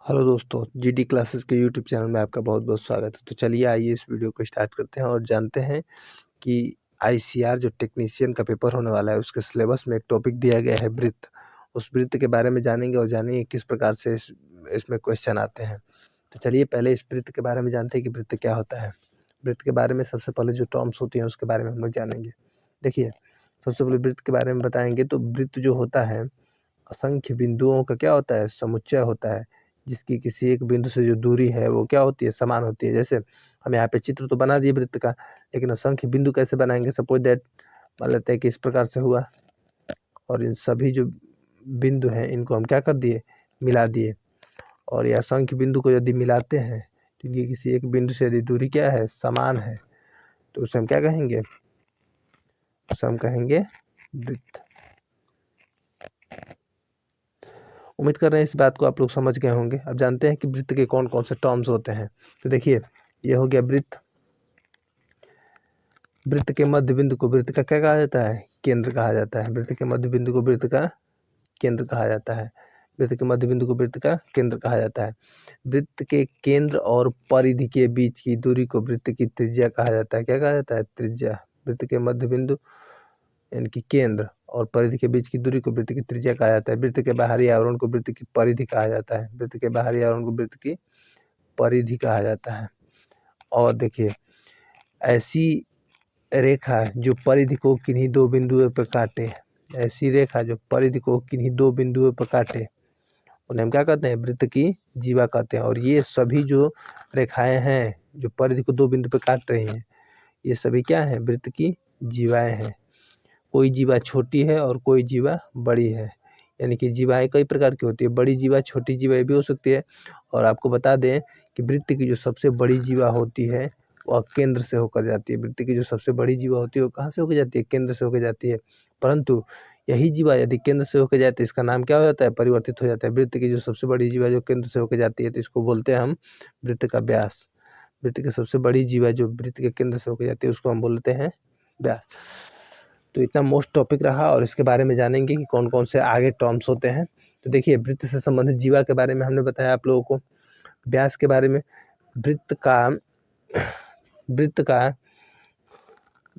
Hello दोस्तों, GD classes के YouTube channel में आपका बहुत बहुत स्वागत है। तो चलिए आइए इस वीडियो को स्टार्ट करते हैं और जानते हैं कि आईसीआर जो टेक्नीशियन का पेपर होने वाला है उसके सिलेबस में एक टॉपिक दिया गया है वृत्त। उस वृत्त के बारे में जानेंगे और जानेंगे किस प्रकार से इसमें क्वेश्चन आते हैं। तो चलिए पहले इस वृत्त के बारे में जानते हैं कि वृत्त क्या होता है। वृत्त के बारे में सबसे पहले जो टर्म्स होती हैं उसके बारे में हम लोग जानेंगे। देखिए, सबसे पहले वृत्त के बारे में बताएंगे तो वृत्त जो होता है असंख्य बिंदुओं का क्या होता है, समुच्चय होता है, जिसकी किसी एक बिंदु से जो दूरी है वो क्या होती है, समान होती है। जैसे हम यहाँ पे चित्र तो बना दिए वृत्त का, लेकिन असंख्य बिंदु कैसे बनाएंगे। सपोज दैट मान लेते हैं कि इस प्रकार से हुआ और इन सभी जो बिंदु हैं इनको हम क्या कर दिए, मिला दिए। और ये असंख्य बिंदु को यदि मिलाते हैं तो ये किसी एक बिंदु से यदि दूरी क्या है, समान है, तो उसे हम क्या कहेंगे, उसे हम कहेंगे वृत्त। उम्मीद कर रहे हैं इस बात को आप लोग समझ गए होंगे। अब जानते हैं कि वृत्त के कौन कौन से टर्म्स होते हैं। तो देखिए, ये हो गया वृत्त। वृत्त के मध्य बिंदु को वृत्त का क्या कहा जाता है, केंद्र कहा जाता है। वृत्त के मध्य बिंदु को वृत्त का केंद्र कहा जाता है। वृत्त के मध्य बिंदु को वृत्त का केंद्र कहा जाता है। वृत्त के केंद्र और परिधि के बीच की दूरी को वृत्त की त्रिज्या कहा जाता है। क्या कहा जाता है, त्रिज्या। वृत्त के मध्य बिंदु यानी कि केंद्र और परिधि के बीच की दूरी को वृत्त की त्रिज्या कहा जाता है। वृत्त के बाहरी आवरण को वृत्त की परिधि कहा जाता है। वृत्त के बाहरी आवरण को वृत्त की परिधि कहा जाता है। और देखिए, ऐसी रेखा जो परिधि को किन्हीं दो बिंदुओं पर काटे, ऐसी रेखा जो परिधि को किन्हीं दो बिंदुओं पर काटे, उन्हें हम क्या कहते हैं, वृत्त की जीवा कहते हैं। और ये सभी जो रेखाएं हैं जो परिधि को दो बिंदु पर काट रही हैं, ये सभी क्या हैं, वृत्त की जीवाएं हैं। कोई जीवा छोटी है और कोई जीवा बड़ी है, यानी कि जीवाएं कई प्रकार की होती है, बड़ी जीवा, छोटी जीवा भी हो सकती है। और आपको बता दें कि वृत्त की जो सबसे बड़ी जीवा होती है वह केंद्र से होकर जाती है। वृत्त की जो सबसे बड़ी जीवा होती है वो कहाँ से होकर जाती है, केंद्र से होकर जाती है। परंतु यही जीवा यदि केंद्र से होकर जाती है, इसका नाम क्या हो जाता है, परिवर्तित हो जाता है। वृत्त की जो सबसे बड़ी जीवा जो केंद्र से होकर जाती है तो इसको बोलते हैं हम वृत्त का व्यास। वृत्त की सबसे बड़ी जीवा जो वृत्त के केंद्र से होकर जाती है उसको हम बोलते हैं व्यास। तो इतना मोस्ट टॉपिक रहा और इसके बारे में जानेंगे कि कौन कौन से आगे टर्म्स होते हैं। तो देखिए, वृत्त से संबंधित जीवा के बारे में हमने बताया आप लोगों को। व्यास के बारे में, वृत्त का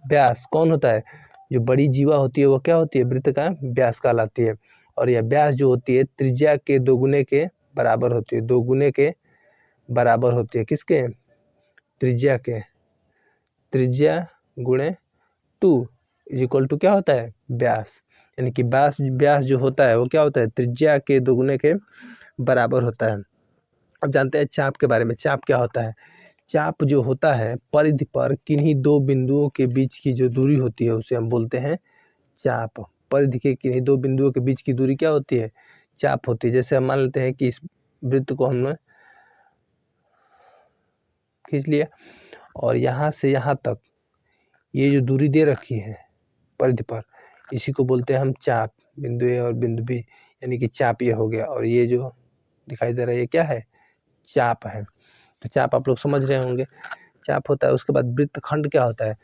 व्यास कौन होता है, जो बड़ी जीवा होती है वो क्या होती है, वृत्त का व्यास कहलाती है। और यह व्यास जो होती है त्रिज्या के दोगुने के बराबर होती है। दोगुने के बराबर होती है, किसके, त्रिज्या के। त्रिज्या गुणे 2 इज इक्वल टू क्या होता है, व्यास। यानी कि व्यास जो होता है वो क्या होता है, त्रिज्या के दोगुने के बराबर होता है। अब जानते हैं चाप के बारे में। चाप क्या होता है, चाप जो होता है परिधि पर किन्हीं दो बिंदुओं के बीच की जो दूरी होती है उसे हम बोलते हैं चाप। परिधि के किन्हीं दो बिंदुओं के बीच की दूरी क्या होती है, चाप होती है। जैसे हम मान लेते हैं कि इस वृत्त को हमने खींच लिया और यहाँ से यहाँ तक ये जो दूरी दे रखी है परिधि पर, इसी को बोलते हैं हम चाप। बिंदु ए और बिंदु बी, यानी कि चाप ये हो गया। और ये जो दिखाई दे रहा है ये क्या है, चाप है। तो चाप आप लोग समझ रहे होंगे, चाप होता है। उसके बाद वृत्तखंड क्या होता है,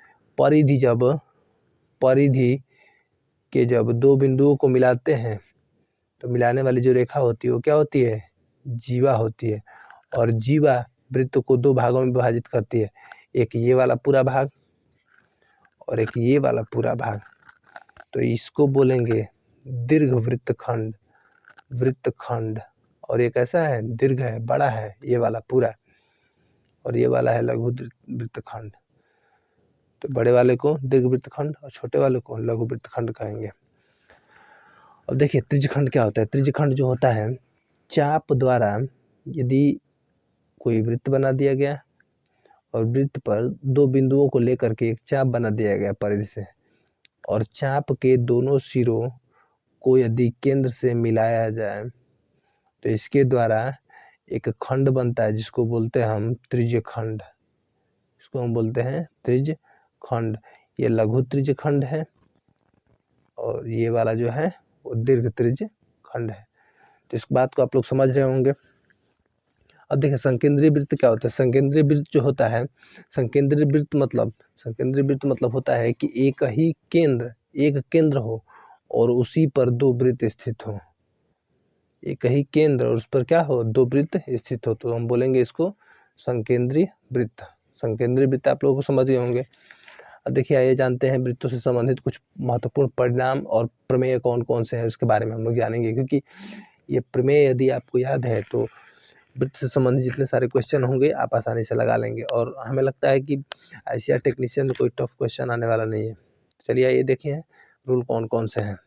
परिधि के जब दो बिंदुओं को मिलाते हैं तो मिलाने वाली जो रेखा होती है वो क्या होती है, जीवा होती है। और जीवा वृत्त को दो भागों में विभाजित करती है, एक ये वाला पूरा भाग और एक ये वाला पूरा भाग। तो इसको बोलेंगे दीर्घ वृत्तखंड। वृत्तखंड, और ये कैसा है, दीर्घ है, बड़ा है ये वाला पूरा, और ये वाला है लघु वृत्तखंड। तो बड़े वाले को दीर्घ वृत्तखंड और छोटे वाले को लघु वृत्तखंड कहेंगे। अब देखिए त्रिज्यखंड क्या होता है। त्रिज्यखंड जो होता है, चाप द्वारा यदि कोई वृत्त बना दिया गया और वृत्त पर दो बिंदुओं को लेकर के एक चाप बना दिया गया परिधि से, और चाप के दोनों सिरों को यदि केंद्र से मिलाया जाए तो इसके द्वारा एक खंड बनता है जिसको बोलते हैं हम त्रिज्यखंड। इसको हम बोलते हैं त्रिज्यखंड। ये लघु त्रिज्यखंड है और ये वाला जो है वो दीर्घ त्रिज्यखंड है। तो इस बात को आप लोग समझ रहे होंगे। अब देखिए संकेंद्रीय वृत्त क्या होता है। संकेंद्रीय वृत्त जो होता है, संकेंद्रीय वृत्त मतलब होता है कि एक केंद्र हो और उसी पर दो वृत्त स्थित हो। एक ही केंद्र और उस पर क्या हो, दो वृत्त स्थित हो, तो हम बोलेंगे इसको संकेंद्रीय वृत्त। संकेंद्रीय वृत्त आप लोगों को समझ गए होंगे। अब देखिए आइए जानते हैं वृत्तों से संबंधित कुछ महत्वपूर्ण परिणाम और प्रमेय कौन कौन से हैं उसके बारे में हम लोग जानेंगे, क्योंकि ये प्रमेय यदि आपको याद है तो वृत्त से संबंधित जितने सारे क्वेश्चन होंगे आप आसानी से लगा लेंगे, और हमें लगता है कि ICR टेक्नीशियन में कोई टफ क्वेश्चन आने वाला नहीं है। चलिए आइए देखिए रूल कौन कौन से हैं।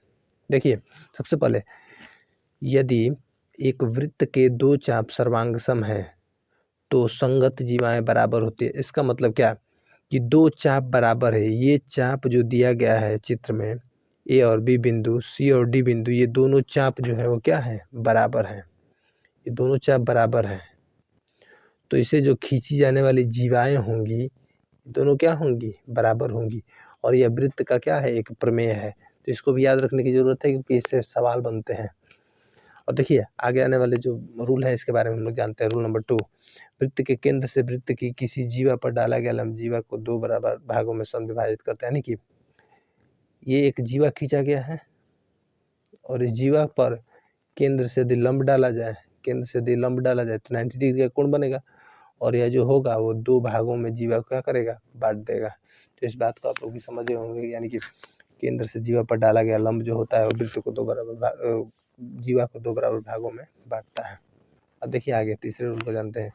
देखिए सबसे पहले, यदि एक वृत्त के दो चाप सर्वांग सम है तो संगत जीवाएं बराबर होती है। इसका मतलब क्या कि दो चाप बराबर है, ये चाप जो दिया गया है चित्र में, A और B बिंदु, C और D बिंदु, ये दोनों चाप जो है वो क्या है, बराबर है। ये दोनों चाप बराबर है तो इसे जो खींची जाने वाली जीवाएं होंगी दोनों क्या होंगी, बराबर होंगी। और यह वृत्त का क्या है, एक प्रमेय है। तो इसको भी याद रखने की जरूरत है क्योंकि इससे सवाल बनते हैं। और देखिए आगे आने वाले जो रूल है इसके बारे में हम लोग जानते हैं। रूल नंबर 2, वृत्त के केंद्र से वृत्त की किसी जीवा पर डाला गया लंब जीवा को दो बराबर भागों में समविभाजित करता है। यानी कि ये एक जीवा खींचा गया है और इस जीवा पर केंद्र से यदि लंब डाला जाए, केंद्र से यदि लंब डाला जाए तो 90 डिग्री का कोण बनेगा, और यह जो होगा वो दो भागों में जीवा को क्या करेगा, बांट देगा। तो इस बात को आप लोग भी समझ गए होंगे, यानी कि केंद्र से जीवा पर डाला गया लंब जो होता है वो वृत्त को जीवा को दो बराबर भागों में बांटता है। अब देखिए आगे तीसरे रूल को जानते हैं।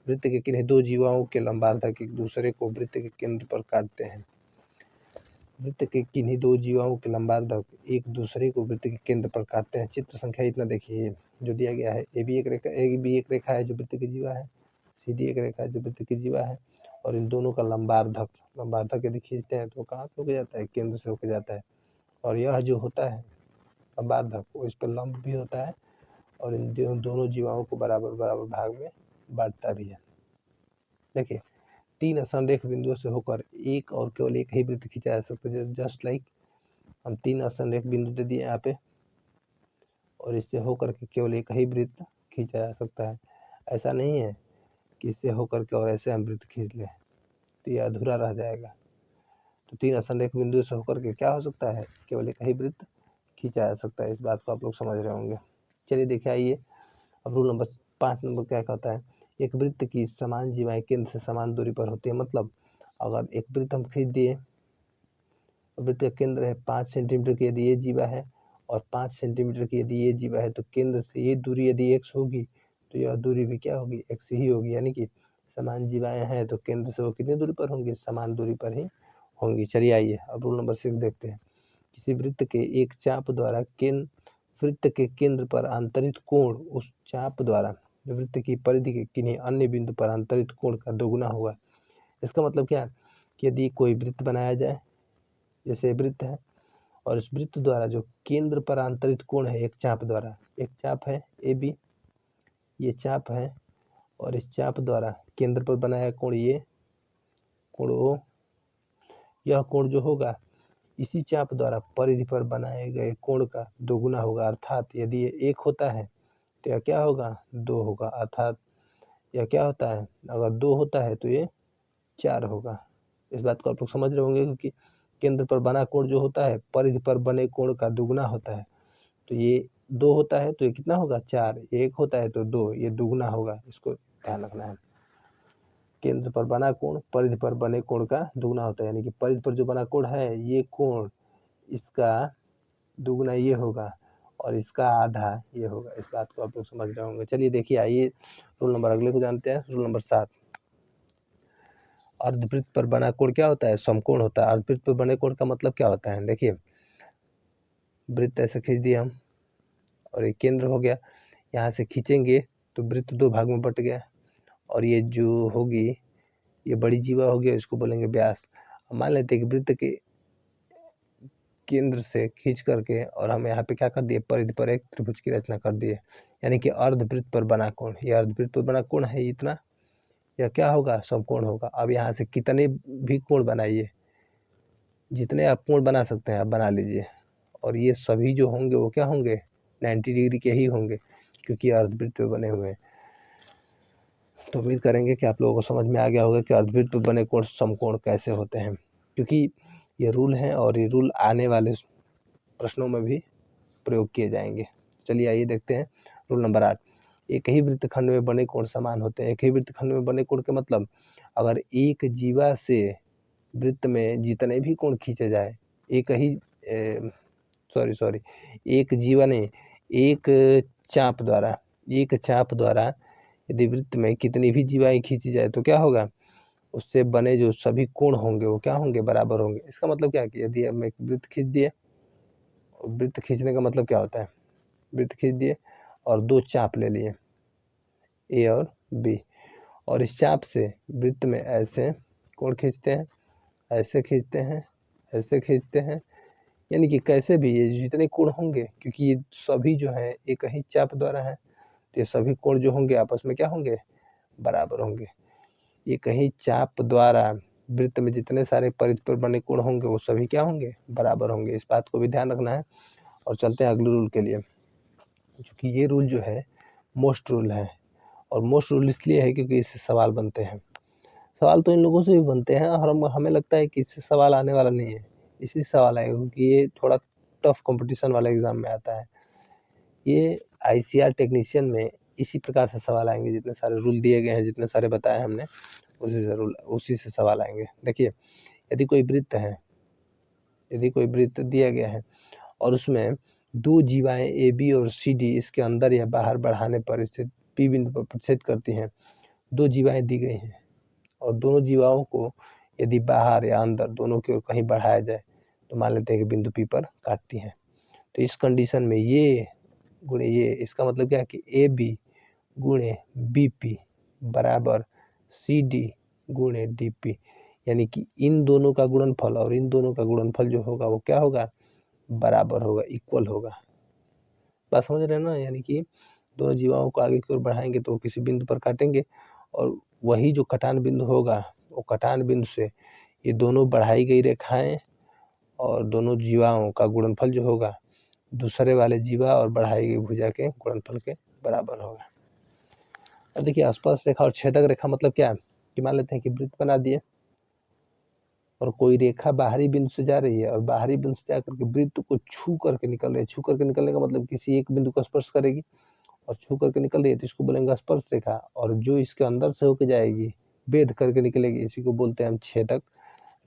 वृत्त के किन्हीं दो जीवाओं के लंबार्धक एक दूसरे को वृत्त के केंद्र पर काटते हैं। वृत्त के किन्हीं दो जीवाओं के लंबार्धक एक दूसरे को वृत्त के केंद्र पर काटते हैं। चित्र संख्या इतना देखिए जो दिया गया है, ए बी एक रेखा है जो वृत्त की जीवा है, CD एक रेखा है जो वृत्त की जीवा है, और इन दोनों का लंबार्धक यदि खींचते हैं तो कहाँ से होकर जाता है, केंद्र से होकर जाता है। और यह जो होता है लंबार्धक वो इस पर लंब भी होता है और इन दोनों जीवाओं को बराबर बराबर भाग में बांटता भी है। देखिए 3 असंरेख बिंदुओं से होकर एक और केवल एक ही वृत्त खींचा जा सकता है। जस्ट लाइक हम 3 असंरेख बिंदु दे दिए यहाँ पे और इससे होकर के केवल एक ही वृत्त खींचा जा सकता है। ऐसा नहीं है कि इससे होकर के और ऐसे हम वृत्त खींच लें तो ये अधूरा रह जाएगा। तो 3 असंरेख बिंदुओं से होकर के क्या हो सकता है, केवल एक ही वृत्त खींचा जा सकता है। इस बात को आप लोग समझ रहे होंगे। चलिए देखिए आइए अब रूल नंबर 5 नंबर क्या कहता है, एक वृत्त की समान जीवाएं केंद्र से समान दूरी पर होती है। मतलब अगर एक वृत्त हम खींच दिए, वृत्त का केंद्र है 5 सेंटीमीटर की यदि ये जीवा है और 5 सेंटीमीटर की यदि ये जीवा है, तो केंद्र से ये दूरी यदि x होगी तो यह दूरी भी क्या होगी, x ही होगी। यानी कि समान जीवाएं हैं तो केंद्र से वो कितनी दूरी पर होंगी, समान दूरी पर ही होंगी। चलिए आइए अब रूल नंबर 6 देखते हैं। किसी वृत्त के एक चाप द्वारा वृत्त के केंद्र पर अंतरित कोण उस चाप द्वारा वृत्त की परिधि के किन्हीं अन्य बिंदु पर अंतरित कोण का दोगुना होगा। इसका मतलब क्या है कि यदि कोई वृत्त बनाया जाए, जैसे वृत्त है और इस वृत्त द्वारा जो केंद्र पर अंतरित कोण है एक चाप द्वारा, एक चाप है AB, ये चाप है और इस चाप द्वारा केंद्र पर बनाया कोण ये कोण O, यह कोण जो होगा इसी चाप द्वारा परिधि पर बनाए गए कोण का दोगुना होगा। अर्थात यदि ये 1 होता है तो यह क्या होगा, 2 होगा। अर्थात यह क्या होता है, अगर 2 होता है तो ये 4 होगा। इस बात को आप लोग समझ रहे होंगे क्योंकि केंद्र पर बना कोण जो होता है परिधि पर बने कोण का दुगुना होता है। तो ये 2 होता है तो ये कितना होगा, 4। 1 होता है तो 2, ये दुगुना होगा। इसको ध्यान रखना है। केंद्र पर बना कोण परिधि पर बने कोण का दुगुना होता है, यानी कि परिधि पर जो बना कोण है ये कोण इसका दुगुना ये होगा और इसका आधा ये होगा। इस बात को आप लोग समझ रहे होंगे। चलिए देखिए आइए रूल नंबर अगले को जानते हैं। रूल नंबर 7, अर्धवृत्त पर बना कोण क्या होता है, समकोण होता है। अर्धवृत्त पर बने कोण का मतलब क्या होता है, देखिए वृत्त ऐसे खींच दिया हम और एक केंद्र हो गया, यहाँ से खींचेंगे तो वृत्त 2 भाग में बट गया और ये जो होगी ये बड़ी जीवा हो गया, इसको बोलेंगे व्यास। मान लेते हैं कि वृत्त के केंद्र से खींच करके और हम यहाँ पे क्या कर दिए, परिधि पर एक त्रिभुज की रचना कर दिए, यानी कि अर्धवृत्त पर बना कोण। ये अर्धवृत्त पर बना कोण है इतना, यह क्या होगा, समकोण होगा। अब यहाँ से कितने भी कोण बनाइए, जितने आप कोण बना सकते हैं आप बना लीजिए, और ये सभी जो होंगे वो क्या होंगे, 90 डिग्री के ही होंगे क्योंकि अर्धवृत्त पे बने हुए हैं। तो उम्मीद करेंगे कि आप लोगों को समझ में आ गया होगा कि अर्धवृत्त पे बने कोण समकोण कैसे होते हैं, क्योंकि ये रूल हैं और ये रूल आने वाले प्रश्नों में भी प्रयोग किए जाएंगे। चलिए आइए देखते हैं रूल नंबर 8, एक ही वृत्तखंड में बने कोण समान होते हैं। एक ही वृत्तखंड में बने कोण के मतलब, अगर एक जीवा से वृत्त में जितने भी कोण खींचे जाए, एक ही सॉरी एक जीवा ने एक चाप द्वारा यदि वृत्त में कितनी भी जीवाएं खींची जाए तो क्या होगा, उससे बने जो सभी कोण होंगे वो क्या होंगे, बराबर होंगे। इसका मतलब क्या है कि यदि हम एक वृत्त खींच दिए, वृत्त खींचने का मतलब क्या होता है, वृत्त खींच दिए और दो चाप ले लिए ए और बी, और इस चाप से वृत्त में ऐसे कोण खींचते हैं, ऐसे खींचते हैं, ऐसे खींचते हैं, यानी कि कैसे भी ये जितने कोण होंगे, क्योंकि ये सभी जो है एक ही चाप द्वारा है, तो ये सभी कोण जो होंगे आपस में क्या होंगे, बराबर होंगे। ये कहीं चाप द्वारा वृत्त में जितने सारे परिधि पर बने कोण होंगे वो सभी क्या होंगे, बराबर होंगे। इस बात को भी ध्यान रखना है। और चलते हैं अगले रूल के लिए, क्योंकि ये रूल जो है मोस्ट रूल है, और मोस्ट रूल इसलिए है क्योंकि इससे सवाल बनते हैं। सवाल तो इन लोगों से भी बनते हैं और हमें लगता है कि इससे सवाल आने वाला नहीं है, इसी से सवाल आएगा क्योंकि ये थोड़ा टफ कंपटीशन वाला एग्जाम में आता है। ये आईसीआर टेक्नीशियन में इसी प्रकार से सवाल आएंगे, जितने सारे रूल दिए गए हैं, जितने सारे बताए हमने, उसी से सवाल आएंगे। देखिए, यदि कोई वृत्त है, यदि कोई वृत्त दिया गया है और उसमें दो जीवाएं ए बी और सी डी इसके अंदर या बाहर बढ़ाने पर स्थित पी बिंदु पर प्रतिच्छेद करती हैं। दो जीवाएं दी गई हैं और दोनों जीवाओं को यदि बाहर या अंदर दोनों की ओर कहीं बढ़ाया जाए तो मान लेते हैं कि बिंदु पी पर काटती हैं। तो इस कंडीशन में ये गुणे ये, इसका मतलब क्या है कि ए बी गुणे बी पी बराबर सी डी गुणे डी पी, यानी कि इन दोनों का गुणनफल और इन दोनों का गुणनफल जो होगा वो क्या होगा, बराबर होगा, इक्वल होगा। बात समझ रहे हैं ना, यानी कि दोनों जीवाओं को आगे की ओर बढ़ाएंगे तो किसी बिंदु पर काटेंगे और वही जो कटान बिंदु होगा वो कटान बिंदु से ये दोनों बढ़ाई गई रेखाएं और दोनों जीवाओं का गुणनफल जो होगा दूसरे वाले जीवा और बढ़ाई गई भुजा के गुणनफल के बराबर होगा। अब देखिए, स्पर्श रेखा और छेदक रेखा मतलब क्या है कि मान लेते हैं कि वृत्त बना दिए और कोई रेखा बाहरी बिंदु से जा रही है और बाहरी बिंदु से जाकर के वृत्त को छू करके निकल रही है। छू करके निकलने का मतलब किसी एक बिंदु को स्पर्श करेगी और छू करके निकल रही है तो इसको बोलेंगे स्पर्श रेखा, और जो इसके अंदर से होकर जाएगी भेद करके निकलेगी इसी को बोलते हैं हम छेदक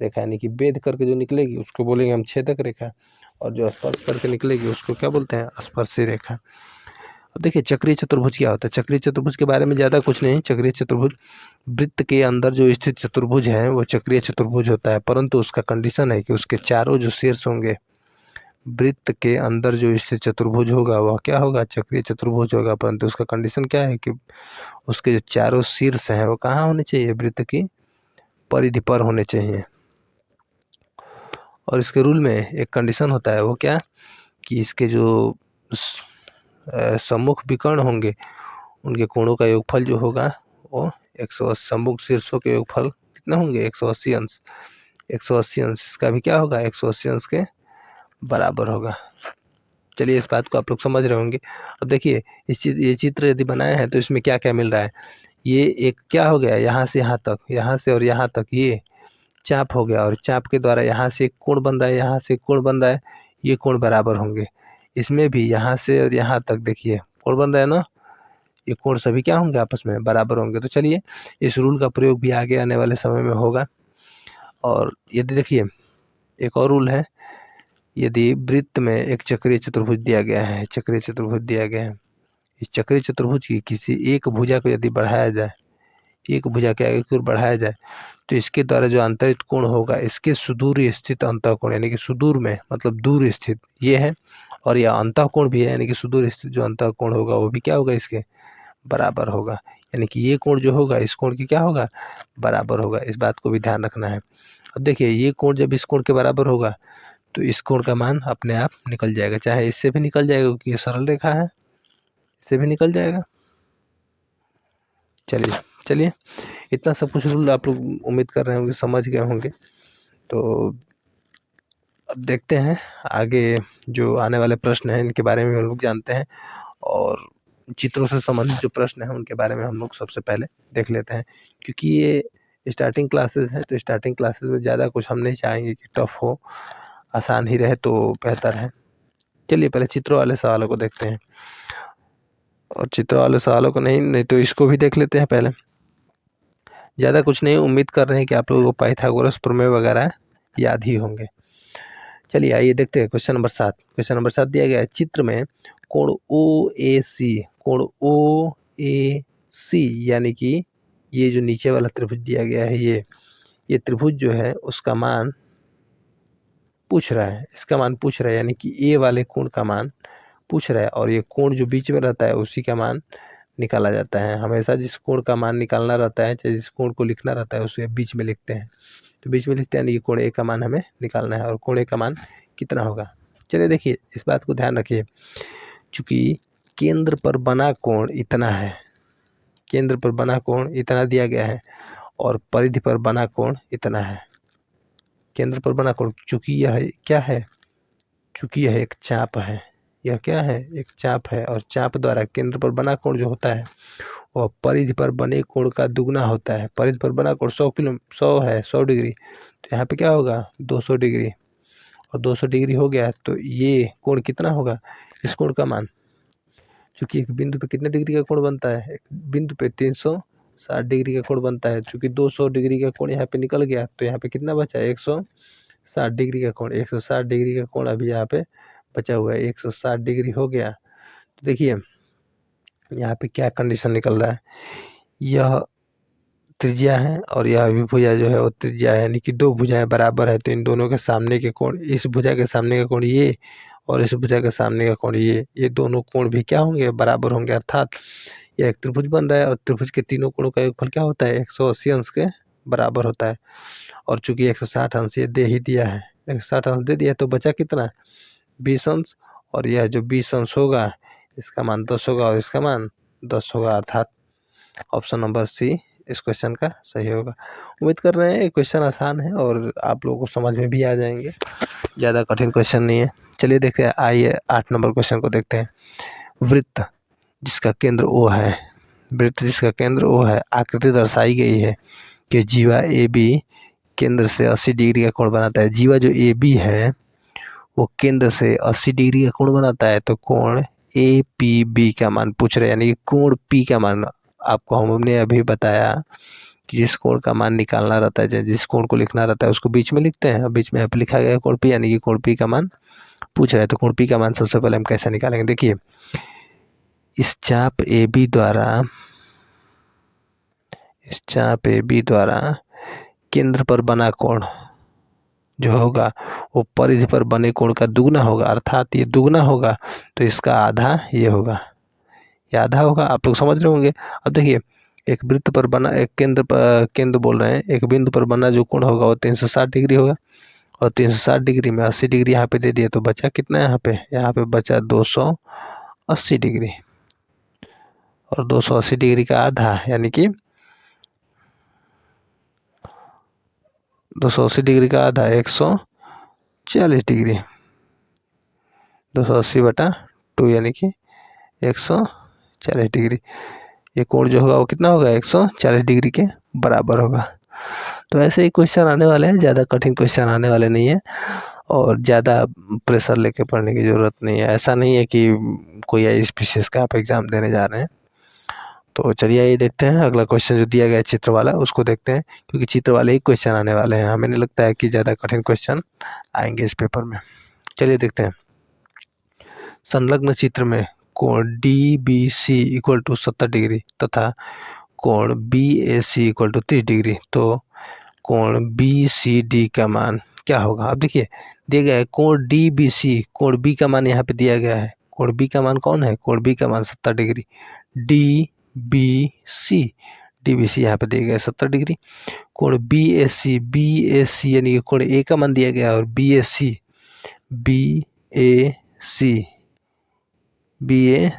रेखा, यानी कि भेद करके जो निकलेगी उसको बोलेंगे हम छेदक रेखा, और जो स्पर्श करके निकलेगी उसको क्या बोलते हैं, स्पर्शी रेखा। अब देखिए, चक्रीय चतुर्भुज क्या होता है। चक्रीय चतुर्भुज के बारे में ज़्यादा कुछ नहीं। चक्रीय चतुर्भुज वृत्त के अंदर जो स्थित चतुर्भुज है वो चक्रीय चतुर्भुज होता है, परंतु उसका कंडीशन है कि उसके चारों जो शीर्ष होंगे, वृत्त के अंदर जो स्थित चतुर्भुज होगा वह क्या होगा, चक्रीय चतुर्भुज होगा, परंतु उसका कंडीशन क्या है कि उसके जो चारों शीर्ष हैं वो कहाँ होने चाहिए, वृत्त की परिधि पर होने चाहिए। और इसके रूल में एक कंडीशन होता है, वो क्या कि इसके जो सम्मुख विकर्ण होंगे उनके कोणों का योगफल जो होगा वो 180, सम्मुख शीर्षों के योगफल कितना होंगे, 180 अंश। 180 अंश इसका भी क्या होगा, 180 अंश के बराबर होगा। चलिए, इस बात को आप लोग समझ रहे होंगे। अब देखिए, ये चित्र यदि बनाए हैं तो इसमें क्या क्या मिल रहा है। ये एक क्या हो गया, यहाँ से यहाँ तक, यहाँ से और यहाँ तक ये चाप हो गया, और चाप के द्वारा यहाँ से एक कोण बन रहा है, यहाँ से एक कोण बन रहा है, ये कोण बराबर होंगे। इसमें भी यहाँ से और यहाँ तक देखिए कोण बन रहा है ना, ये कोण सभी क्या होंगे, आपस में बराबर होंगे। तो चलिए, इस रूल का प्रयोग भी आगे आने वाले समय में होगा। और यदि देखिए, एक और रूल है, यदि वृत्त में एक चक्रीय चतुर्भुज दिया गया है, चक्रीय चतुर्भुज दिया गया है, इस चक्रीय चतुर्भुज की किसी एक भुजा को यदि बढ़ाया जाए, एक भुजा के आगे की ओर बढ़ाया जाए तो इसके द्वारा जो अंतरित कोण होगा इसके सुदूर स्थित अंतःकोण, यानी कि सुदूर में मतलब दूर स्थित ये है, और यह अंतःकोण भी है, यानी कि सुदूर स्थित जो अंतःकोण होगा वो भी क्या होगा, इसके बराबर होगा। यानी कि ये कोण जो होगा इस कोण की क्या होगा, बराबर होगा। इस बात को भी ध्यान रखना है। अब देखिए, ये कोण जब इस कोण के बराबर होगा तो इस कोण का मान अपने आप निकल जाएगा, चाहे इससे भी निकल जाएगा क्योंकि ये सरल रेखा है, इससे भी निकल जाएगा। चलिए चलिए, इतना सब कुछ रूल आप लोग उम्मीद कर रहे होंगे समझ गए होंगे। तो अब देखते हैं आगे जो आने वाले प्रश्न हैं इनके बारे में हम लोग जानते हैं, और चित्रों से संबंधित जो प्रश्न हैं उनके बारे में हम लोग सबसे पहले देख लेते हैं, क्योंकि ये स्टार्टिंग क्लासेस है तो स्टार्टिंग क्लासेस में ज़्यादा कुछ हम नहीं चाहेंगे कि टफ हो, आसान ही रहे तो बेहतर है। चलिए, पहले चित्रों वाले सवालों को देखते हैं। और चित्र वाले सवालों को नहीं तो इसको भी देख लेते हैं पहले। ज़्यादा कुछ नहीं, उम्मीद कर रहे हैं कि आप लोगों को पाइथागोरस प्रमेय वगैरह याद ही होंगे। चलिए आइए देखते हैं क्वेश्चन नंबर 7। क्वेश्चन नंबर 7 दिया गया है, चित्र में कोण ओ ए सी यानी कि ये जो नीचे वाला त्रिभुज दिया गया है, ये त्रिभुज जो है उसका मान पूछ रहा है, इसका मान पूछ रहा है, यानी कि ए वाले कोण का मान पूछ रहा है। और ये कोण जो बीच में रहता है उसी का मान निकाला जाता है। हमेशा जिस कोण का मान निकालना रहता है, चाहे जिस कोण को लिखना रहता है, उसे बीच में लिखते हैं। तो बीच में लिखते हैं, यानी कि कोण ए का मान हमें निकालना है, और कोण ए का मान कितना होगा। चलिए देखिए, इस बात को ध्यान रखिए, चूंकि केंद्र पर बना कोण इतना है, केंद्र पर बना कोण इतना दिया गया है, और परिधि पर बना कोण इतना है। केंद्र पर बना कोण, चूंकि यह क्या है, चूंकि यह एक चाप है, यह क्या है, एक चाप है, और चाप द्वारा केंद्र पर बना कोण जो होता है वह परिधि पर बने कोण का दुगना होता है। परिधि पर बना कोण 100 है, 100 डिग्री, तो यहाँ पे क्या होगा 200 डिग्री, और 200 डिग्री हो गया तो ये कोण कितना होगा, इस कोण का मान, चूंकि एक बिंदु पे कितने डिग्री का कोण बनता है, एक बिंदु पे 360 डिग्री का कोण बनता है। चूंकि 200 डिग्री का कोण यहाँ पे निकल गया, तो यहाँ पे कितना बचा, 160 डिग्री का कोण, 160 डिग्री का कोण अभी यहाँ पे बचा हुआ है, 160 डिग्री हो गया। तो देखिए यहाँ पे क्या कंडीशन निकल रहा है, यह त्रिज्या है और यह भी भुजा जो है वो त्रिज्या है, यानी कि दो भुजाएं बराबर है, तो इन दोनों के सामने के कोण, इस भुजा के सामने का कोण ये, और इस भुजा के सामने का कोण ये दोनों कोण भी क्या होंगे, बराबर होंगे। अर्थात यह एक त्रिभुज बन रहा है, और त्रिभुज के तीनों कोणों का योगफल क्या होता है, 180 अंश के बराबर होता है। और चूंकि 160 अंश ये दे ही दिया है, 160 अंश दे दिया, तो बचा कितना, 20 अंश, और यह जो 20 अंश होगा इसका मान 10 होगा, और इसका मान 10 होगा। अर्थात ऑप्शन नंबर सी इस क्वेश्चन का सही होगा। उम्मीद कर रहे हैं ये क्वेश्चन आसान है और आप लोगों को समझ में भी आ जाएंगे, ज़्यादा कठिन क्वेश्चन नहीं है। चलिए देखते हैं, आइए 8 नंबर क्वेश्चन को देखते हैं। वृत्त जिसका केंद्र ओ है, वृत्त जिसका केंद्र ओ है, आकृति दर्शाई गई है कि जीवा ए बी केंद्र से 80 डिग्री का कोण बनाता है। जीवा जो ए बी है वो केंद्र से 80 डिग्री का कोण बनाता है, तो कोण ए पी बी का मान पूछ रहे हैं, यानी कि कोण पी का मान आपको हमने अभी बताया कि जिस कोण का मान निकालना रहता है, जिस कोण को लिखना रहता है उसको बीच में लिखते हैं, बीच में लिखा गया है कोण पी, यानी कि कोण पी का मान पूछ रहा है। तो कोण पी का मान सबसे पहले हम कैसे निकालेंगे, देखिए इस चाप ए बी द्वारा केंद्र पर बना कोण जो होगा वो परिधि पर बने कोण का दुगना होगा, अर्थात ये दुगना होगा, तो इसका आधा ये होगा, ये आधा होगा। आप लोग समझ रहे होंगे। अब देखिए एक वृत्त पर बना, एक केंद्र बोल रहे हैं, एक बिंदु पर बना जो कोण होगा वो 360 डिग्री होगा, और 360 डिग्री में 80 डिग्री यहाँ पे दे दिया, तो बचा कितना यहाँ पे बचा 280 डिग्री, और 280 डिग्री का आधा यानी कि 280 डिग्री का आधा 140 डिग्री, 280/2 यानी कि 140 डिग्री। ये कोण जो होगा वो कितना होगा, 140 डिग्री के बराबर होगा। तो ऐसे ही क्वेश्चन आने वाले हैं, ज़्यादा कठिन क्वेश्चन आने वाले नहीं है, और ज़्यादा प्रेशर लेके पढ़ने की ज़रूरत नहीं है। ऐसा नहीं है कि कोई इस विशेष का आप एग्ज़ाम देने जा रहे हैं। तो चलिए ये देखते हैं अगला क्वेश्चन जो दिया गया है चित्र वाला, उसको देखते हैं, क्योंकि चित्र वाले ही क्वेश्चन आने वाले हैं। हमें नहीं लगता है कि ज़्यादा कठिन क्वेश्चन आएंगे इस पेपर में। चलिए देखते हैं। संलग्न चित्र में कोण D B C equal to 70 degree तथा कोण B A C equal to 30 degree, तो कोण बी सी डी का मान क्या होगा। अब देखिए दिया गया है कोण डी बी सी, कोण बी का मान यहाँ पे दिया गया है, कोण बी का मान कौन है, कोण बी का मान 70 degree, D B C, D B C यहाँ पे दिया गया है 70 डिग्री। कोण बी ए सी यानी कि कोण ए का मान दिया गया है, और बी ए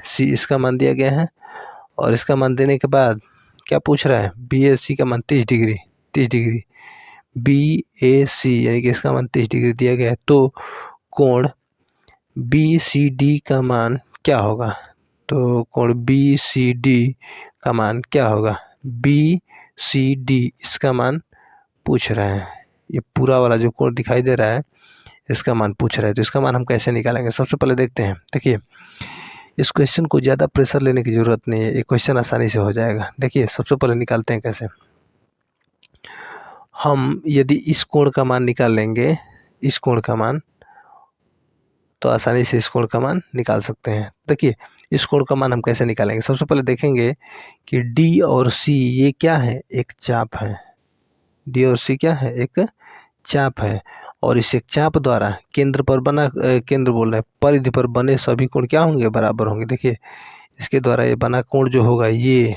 सी इसका मान दिया गया है, और इसका मान देने के बाद क्या पूछ रहा है, बी ए सी का मान 30 डिग्री, बी ए सी यानी कि इसका मान 30 डिग्री दिया गया है, तो कोण बी सी डी का मान क्या होगा, तो कोण बी सी डी का मान क्या होगा, बी सी डी इसका मान पूछ रहा है। ये पूरा वाला जो कोण दिखाई दे रहा है इसका मान पूछ रहा है, तो इसका मान हम कैसे निकालेंगे, सबसे पहले देखते हैं। देखिए इस क्वेश्चन को ज़्यादा प्रेशर लेने की ज़रूरत नहीं है, ये क्वेश्चन आसानी से हो जाएगा। देखिए सबसे पहले निकालते हैं कैसे। हम यदि इस कोण का मान निकाल लेंगे, इस कोण का मान, तो आसानी से इस कोण का मान निकाल सकते हैं। देखिए इस कोण का मान हम कैसे निकालेंगे, सबसे पहले देखेंगे कि डी और सी ये क्या है, एक चाप है। डी और सी क्या है, एक चाप है। और इस एक चाप द्वारा केंद्र पर बना, केंद्र बोल रहे हैं, परिधि पर बने सभी कोण क्या होंगे, बराबर होंगे। देखिए इसके द्वारा ये बना कोण जो होगा ये,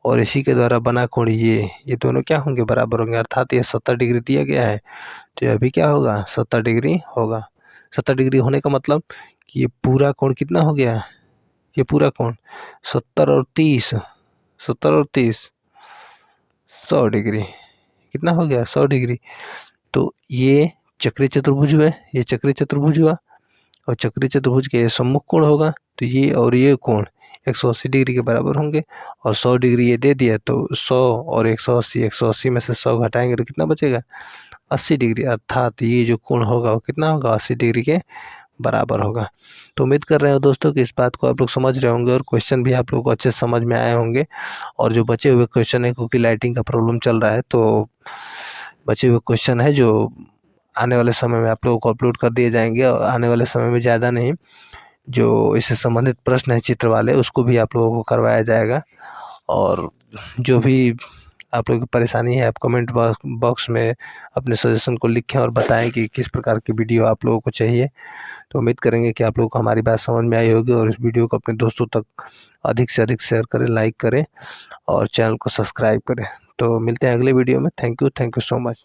और इसी के द्वारा बना कोण ये दोनों क्या होंगे, बराबर होंगे। अर्थात ये 70 डिग्री दिया गया है, तो ये अभी क्या होगा, 70 डिग्री होगा। 70 डिग्री होने का मतलब कि ये पूरा कोण कितना हो गया, ये पूरा कोण 70 और 30, 70 और 30 100 डिग्री, कितना हो गया, 100 डिग्री। तो ये चक्रीय चतुर्भुज हुआ, ये चक्रीय चतुर्भुज हुआ, और चक्रीय चतुर्भुज के सम्मुख कोण होगा, तो ये और ये कोण 180 डिग्री के बराबर होंगे। और 100 डिग्री ये दे दिया, तो 100 और 180, 180 में से 100 घटाएंगे तो कितना बचेगा, 80 डिग्री। अर्थात ये जो कोण होगा वो कितना होगा, 80 डिग्री के बराबर होगा। तो उम्मीद कर रहे हो दोस्तों कि इस बात को आप लोग समझ रहे होंगे और क्वेश्चन भी आप लोगों को अच्छे से समझ में आए होंगे। और जो बचे हुए क्वेश्चन है, क्योंकि लाइटिंग का प्रॉब्लम चल रहा है, तो बचे हुए क्वेश्चन है जो आने वाले समय में आप लोगों को अपलोड कर दिए जाएंगे। और आने वाले समय में ज़्यादा नहीं, जो इससे संबंधित प्रश्न है चित्र वाले, उसको भी आप लोगों को करवाया जाएगा। और जो भी आप लोगों की परेशानी है, आप कमेंट बॉक्स में अपने सजेशन को लिखें और बताएं कि किस प्रकार की वीडियो आप लोगों को चाहिए। तो उम्मीद करेंगे कि आप लोगों को हमारी बात समझ में आई होगी, और इस वीडियो को अपने दोस्तों तक अधिक से अधिक शेयर करें, लाइक करें और चैनल को सब्सक्राइब करें। तो मिलते हैं अगले वीडियो में। Thank you so much.